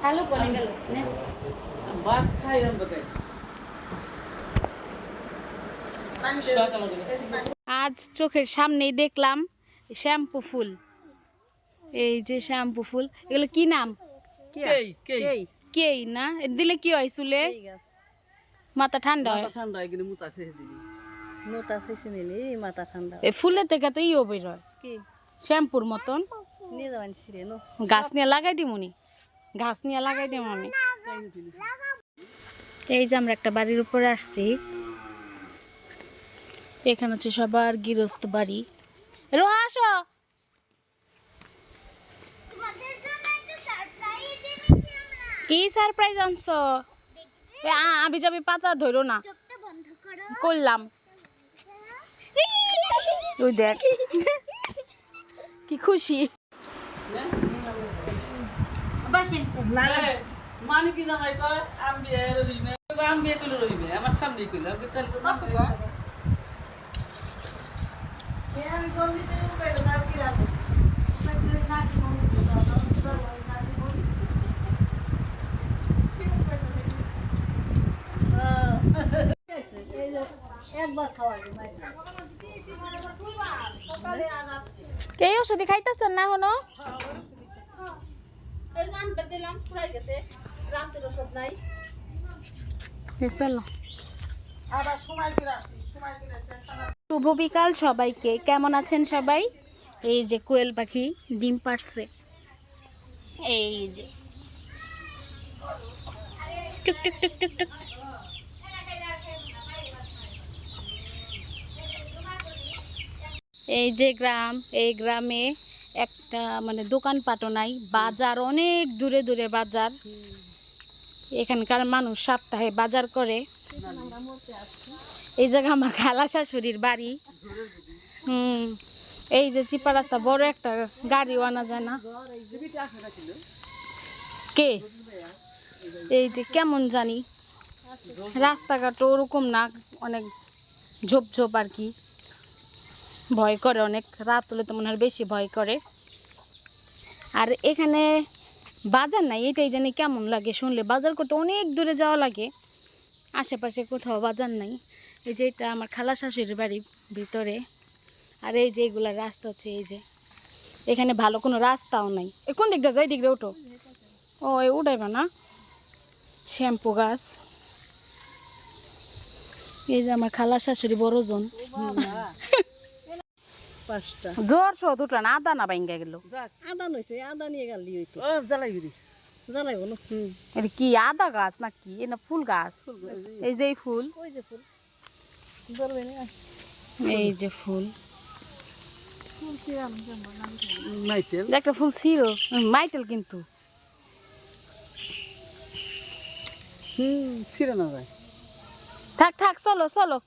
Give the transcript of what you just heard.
চালু করে গেল নে ভাত খাই আমরা আজ চোখের সামনেই দেখলাম শ্যাম্পু ফুল। এই যে শ্যাম্পু ফুল, এগুলো কি নাম? কেই না? দিলে কি হয় চুলে? মাথা ঠান্ডা হয়। ঠান্ডা কিন্তু মুতা খেয়ে দিবি মোটা শেষে নিলে মাথা ঠান্ডা এই ফুলের থেকে তো ইও বের হয় কি শ্যাম্পুর মতন। নিয়ে যাবেন ছিঁড়ে নো গাছ নিয়ে লাগাই দিমুনি, গাছ নিয়ে লাগাই দিম আমি। এই যে আমরা একটা বাড়ির উপরে আসছি, এখানে হচ্ছে সবার গৃহস্থ বাড়ি। রোহা আসো। কি সারপ্রাইজ আনছো? আবি যাবি পাতা ধরো না করলাম। তুই দেখ কি খুশি। মানে কি জামাই কয় আমি রহিমে আমি বিয়ে করলে রহিমে আমার সামনেই কইল আমি কাল এই ওষুধি খাইতেছেন না এখনো? চলো শুভ বিকাল সবাইকে। কেমন আছেন সবাই? এই যে কোয়েল পাখি ডিম পাড়ছে, এই যে টুক টুক টুক টুক টুক। এই যে গ্রাম, এই গ্রামে একটা মানে দোকানপাটও নাই, বাজার অনেক দূরে দূরে বাজার। এখানকার মানুষ সপ্তাহে বাজার করে। এই জায়গা আমার খালা শাশুড়ির বাড়ি। এই যে চিপা রাস্তা, বড় একটা গাড়িও আনা যায় না। কে এই যে কেমন জানি রাস্তাঘাট ওরকম না, অনেক ঝোপ ঝোপ আর কি, ভয় করে অনেক। রাত হলে তো মনে হয় বেশি ভয় করে। আর এখানে বাজার নাই, এটাই জানি কেমন লাগে শুনলে। বাজার করতে অনেক দূরে যাওয়া লাগে, আশেপাশে কোথাও বাজার নাই। এই যে এটা আমার খালা শাশুড়ির বাড়ির ভিতরে। আর এই যে এগুলা রাস্তা আছে, এই যে এখানে ভালো কোনো রাস্তাও নাই। কোন দিক দিয়ে যাই, দিক দিয়ে ওঠো। ও এই উঠাইবা না? শ্যাম্পু গাছ। এই যে আমার খালা শাশুড়ি বড় জন, জোর সহ দুটো না, আদা না ভাঙ্গা গেল। আদা লইছে, আদা নিয়ে গেলি হইতো জ্বালাইবি রে জ্বালাইব না। এটা কি আদা গাছ না কি? না ফুল গাছ। এই যে ফুল, ওই যে ফুল জ্বলবে না। এই যে ফুল, মাইতেল একটা ফুল ছিল মাইটেল কিন্তু। ছিড়ে না যায়। থাক থাক, চলো চলো।